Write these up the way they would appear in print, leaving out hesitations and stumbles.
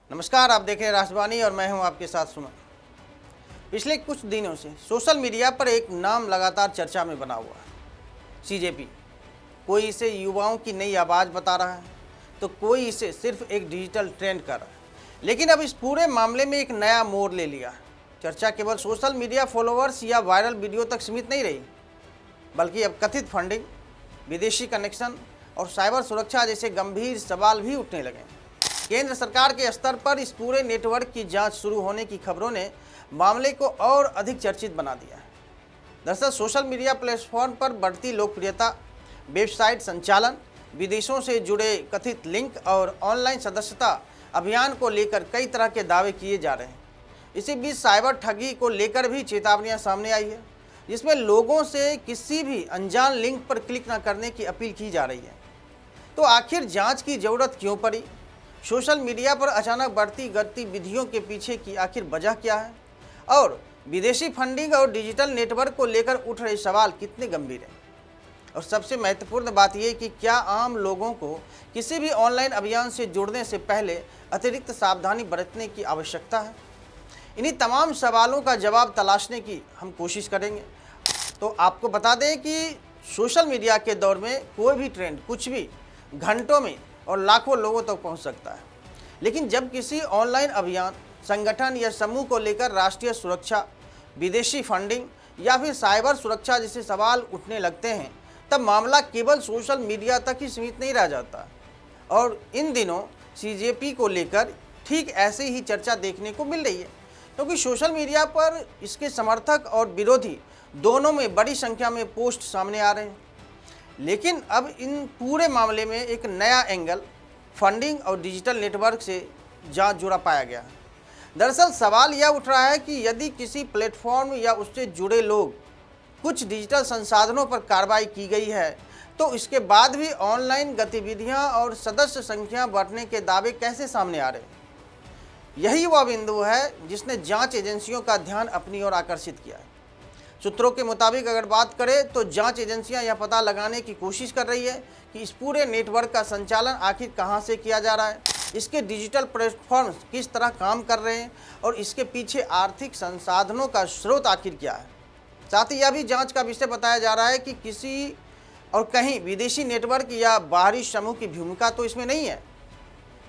नमस्कार, आप देख रहे हैं राष्ट्रवाणी और मैं हूं आपके साथ सुमन। पिछले कुछ दिनों से सोशल मीडिया पर एक नाम लगातार चर्चा में बना हुआ है, सीजेपी। कोई इसे युवाओं की नई आवाज़ बता रहा है, तो कोई इसे सिर्फ एक डिजिटल ट्रेंड कर रहा है। लेकिन अब इस पूरे मामले में एक नया मोड़ ले लिया है। चर्चा केवल सोशल मीडिया फॉलोअर्स या वायरल वीडियो तक सीमित नहीं रही, बल्कि अब कथित फंडिंग, विदेशी कनेक्शन और साइबर सुरक्षा जैसे गंभीर सवाल भी उठने लगे। केंद्र सरकार के स्तर पर इस पूरे नेटवर्क की जांच शुरू होने की खबरों ने मामले को और अधिक चर्चित बना दिया है। दरअसल सोशल मीडिया प्लेटफॉर्म पर बढ़ती लोकप्रियता, वेबसाइट संचालन, विदेशों से जुड़े कथित लिंक और ऑनलाइन सदस्यता अभियान को लेकर कई तरह के दावे किए जा रहे हैं। इसी बीच साइबर ठगी को लेकर भी चेतावनियां सामने आई है, जिसमें लोगों से किसी भी अनजान लिंक पर क्लिक न करने की अपील की जा रही है। तो आखिर जांच की जरूरत क्यों पड़ी? सोशल मीडिया पर अचानक बढ़ती गतिविधियों के पीछे की आखिर वजह क्या है? और विदेशी फंडिंग और डिजिटल नेटवर्क को लेकर उठ रहे सवाल कितने गंभीर हैं? और सबसे महत्वपूर्ण बात यह कि क्या आम लोगों को किसी भी ऑनलाइन अभियान से जुड़ने से पहले अतिरिक्त सावधानी बरतने की आवश्यकता है? इन्हीं तमाम सवालों का जवाब तलाशने की हम कोशिश करेंगे। तो आपको बता दें कि सोशल मीडिया के दौर में कोई भी ट्रेंड कुछ भी घंटों में और लाखों लोगों तक पहुंच सकता है। लेकिन जब किसी ऑनलाइन अभियान, संगठन या समूह को लेकर राष्ट्रीय सुरक्षा, विदेशी फंडिंग या फिर साइबर सुरक्षा जैसे सवाल उठने लगते हैं, तब मामला केवल सोशल मीडिया तक ही सीमित नहीं रह जाता। और इन दिनों सीजेपी को लेकर ठीक ऐसे ही चर्चा देखने को मिल रही है, क्योंकि सोशल मीडिया पर इसके समर्थक और विरोधी दोनों में बड़ी संख्या में पोस्ट सामने आ रहे हैं। लेकिन अब इन पूरे मामले में एक नया एंगल फंडिंग और डिजिटल नेटवर्क से जांच जुड़ा पाया गया है। दरअसल सवाल यह उठ रहा है कि यदि किसी प्लेटफॉर्म या उससे जुड़े लोग कुछ डिजिटल संसाधनों पर कार्रवाई की गई है, तो इसके बाद भी ऑनलाइन गतिविधियां और सदस्य संख्या बढ़ने के दावे कैसे सामने आ रहे हैं? यही वह बिंदु है जिसने जांच एजेंसियों का ध्यान अपनी ओर आकर्षित किया है। सूत्रों के मुताबिक अगर बात करें तो जांच एजेंसियां यह पता लगाने की कोशिश कर रही है कि इस पूरे नेटवर्क का संचालन आखिर कहां से किया जा रहा है, इसके डिजिटल प्लेटफॉर्म्स किस तरह काम कर रहे हैं और इसके पीछे आर्थिक संसाधनों का स्रोत आखिर क्या है। साथ ही यह भी जांच का विषय बताया जा रहा है कि किसी और कहीं विदेशी नेटवर्क या बाहरी समूह की भूमिका तो इसमें नहीं है,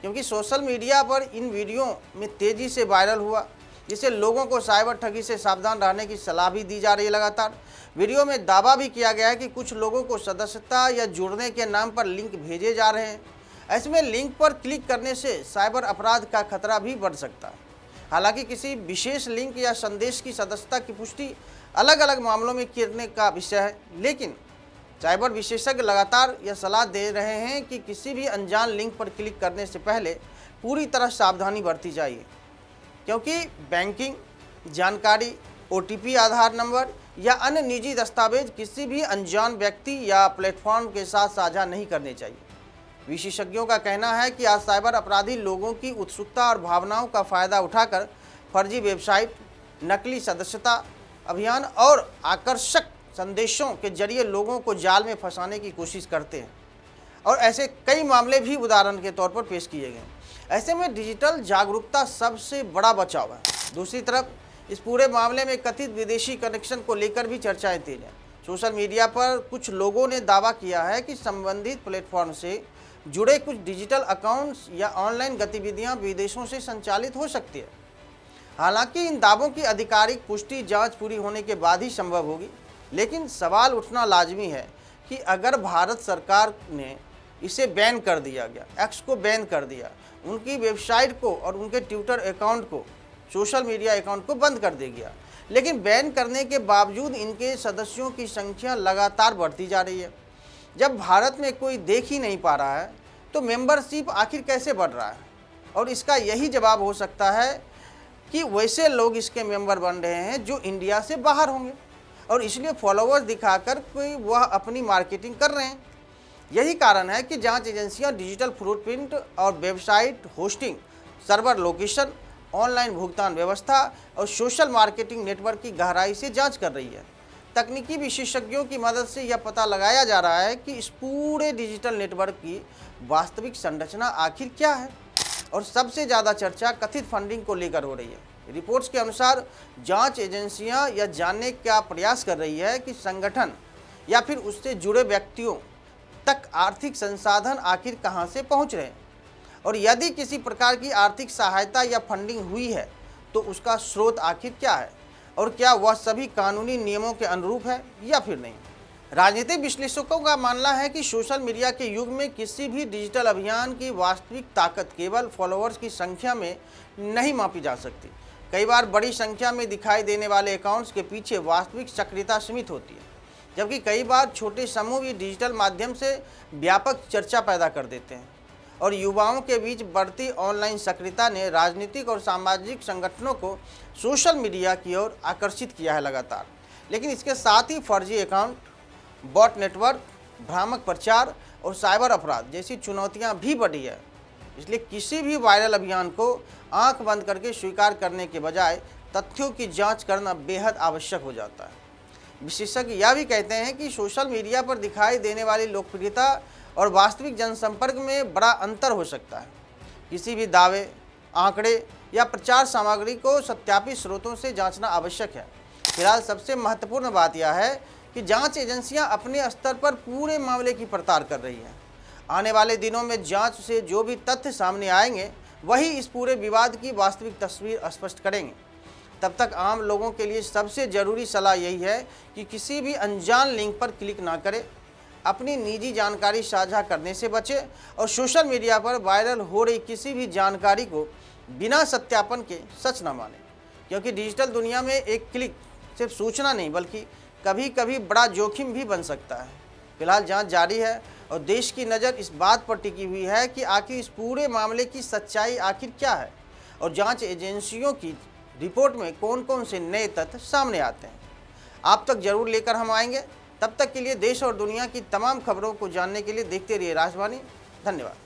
क्योंकि सोशल मीडिया पर इन वीडियो में तेज़ी से वायरल हुआ, जिससे लोगों को साइबर ठगी से सावधान रहने की सलाह भी दी जा रही है। लगातार वीडियो में दावा भी किया गया है कि कुछ लोगों को सदस्यता या जुड़ने के नाम पर लिंक भेजे जा रहे हैं। ऐसे में लिंक पर क्लिक करने से साइबर अपराध का खतरा भी बढ़ सकता है। हालांकि किसी विशेष लिंक या संदेश की सदस्यता की पुष्टि अलग अलग मामलों में करने का विषय है, लेकिन साइबर विशेषज्ञ लगातार यह सलाह दे रहे हैं कि किसी भी अनजान लिंक पर क्लिक करने से पहले पूरी तरह सावधानी बरती जाए, क्योंकि बैंकिंग जानकारी, ओटीपी, आधार नंबर या अन्य निजी दस्तावेज किसी भी अनजान व्यक्ति या प्लेटफॉर्म के साथ साझा नहीं करने चाहिए। विशेषज्ञों का कहना है कि आज साइबर अपराधी लोगों की उत्सुकता और भावनाओं का फ़ायदा उठाकर फर्जी वेबसाइट, नकली सदस्यता अभियान और आकर्षक संदेशों के जरिए लोगों को जाल में फंसाने की कोशिश करते हैं। और ऐसे कई मामले भी उदाहरण के तौर पर पेश किए गए। ऐसे में डिजिटल जागरूकता सबसे बड़ा बचाव है। दूसरी तरफ इस पूरे मामले में कथित विदेशी कनेक्शन को लेकर भी चर्चाएं तेज हैं। सोशल मीडिया पर कुछ लोगों ने दावा किया है कि संबंधित प्लेटफॉर्म से जुड़े कुछ डिजिटल अकाउंट्स या ऑनलाइन गतिविधियां विदेशों से संचालित हो सकती है। हालांकि इन दावों की आधिकारिक पुष्टि जांच पूरी होने के बाद ही संभव होगी, लेकिन सवाल उठना लाजमी है कि अगर भारत सरकार ने इसे बैन कर दिया गया, एक्स को बैन कर दिया, उनकी वेबसाइट को और उनके ट्विटर अकाउंट को, सोशल मीडिया अकाउंट को बंद कर दे गया, लेकिन बैन करने के बावजूद इनके सदस्यों की संख्या लगातार बढ़ती जा रही है। जब भारत में कोई देख ही नहीं पा रहा है, तो मेंबरशिप आखिर कैसे बढ़ रहा है? और इसका यही जवाब हो सकता है कि वैसे लोग इसके मेंबर बन रहे हैं जो इंडिया से बाहर होंगे, और इसलिए फॉलोअर्स दिखाकर कोई वह अपनी मार्केटिंग कर रहे हैं। यही कारण है कि जांच एजेंसियां डिजिटल फुटप्रिंट और website hosting, server location, online भुगतान व्यवस्था और सोशल मार्केटिंग नेटवर्क की गहराई से जांच कर रही है। तकनीकी विशेषज्ञों की मदद से यह पता लगाया जा रहा है कि इस पूरे डिजिटल नेटवर्क की वास्तविक संरचना आखिर क्या है। और सबसे ज़्यादा चर्चा कथित फंडिंग को लेकर हो रही है। रिपोर्ट्स के अनुसार जांच एजेंसियां यह जानने का प्रयास कर रही है कि संगठन या फिर उससे जुड़े व्यक्तियों तक आर्थिक संसाधन आखिर कहां से पहुंच रहे हैं, और यदि किसी प्रकार की आर्थिक सहायता या फंडिंग हुई है तो उसका स्रोत आखिर क्या है और क्या वह सभी कानूनी नियमों के अनुरूप है या फिर नहीं। राजनीतिक विश्लेषकों का मानना है कि सोशल मीडिया के युग में किसी भी डिजिटल अभियान की वास्तविक ताकत केवल फॉलोअर्स की संख्या में नहीं मापी जा सकती। कई बार बड़ी संख्या में दिखाई देने वाले अकाउंट्स के पीछे वास्तविक सक्रियता सीमित होती है, जबकि कई बार छोटे समूह भी डिजिटल माध्यम से व्यापक चर्चा पैदा कर देते हैं। और युवाओं के बीच बढ़ती ऑनलाइन सक्रियता ने राजनीतिक और सामाजिक संगठनों को सोशल मीडिया की ओर आकर्षित किया है लगातार। लेकिन इसके साथ ही फर्जी अकाउंट, बॉट नेटवर्क, भ्रामक प्रचार और साइबर अपराध जैसी चुनौतियां भी बढ़ी है। इसलिए किसी भी वायरल अभियान को आंख बंद करके स्वीकार करने के बजाय तथ्यों की जांच करना बेहद आवश्यक हो जाता है। विशेषज्ञ यह भी कहते हैं कि सोशल मीडिया पर दिखाई देने वाली लोकप्रियता और वास्तविक जनसंपर्क में बड़ा अंतर हो सकता है। किसी भी दावे, आंकड़े या प्रचार सामग्री को सत्यापित स्रोतों से जांचना आवश्यक है। फिलहाल सबसे महत्वपूर्ण बात यह है कि जांच एजेंसियां अपने स्तर पर पूरे मामले की पड़ताल कर रही हैं। आने वाले दिनों में जांच से जो भी तथ्य सामने आएंगे वही इस पूरे विवाद की वास्तविक तस्वीर स्पष्ट करेंगे। तब तक आम लोगों के लिए सबसे ज़रूरी सलाह यही है कि किसी भी अनजान लिंक पर क्लिक ना करें, अपनी निजी जानकारी साझा करने से बचें और सोशल मीडिया पर वायरल हो रही किसी भी जानकारी को बिना सत्यापन के सच न मानें, क्योंकि डिजिटल दुनिया में एक क्लिक सिर्फ सूचना नहीं बल्कि कभी कभी बड़ा जोखिम भी बन सकता है। फिलहाल जांच जारी है और देश की नज़र इस बात पर टिकी हुई है कि आखिर इस पूरे मामले की सच्चाई आखिर क्या है और जांच एजेंसियों की रिपोर्ट में कौन कौन से नए तथ्य सामने आते हैं। आप तक जरूर लेकर हम आएंगे। तब तक के लिए देश और दुनिया की तमाम खबरों को जानने के लिए देखते रहिए राजवाणी। धन्यवाद।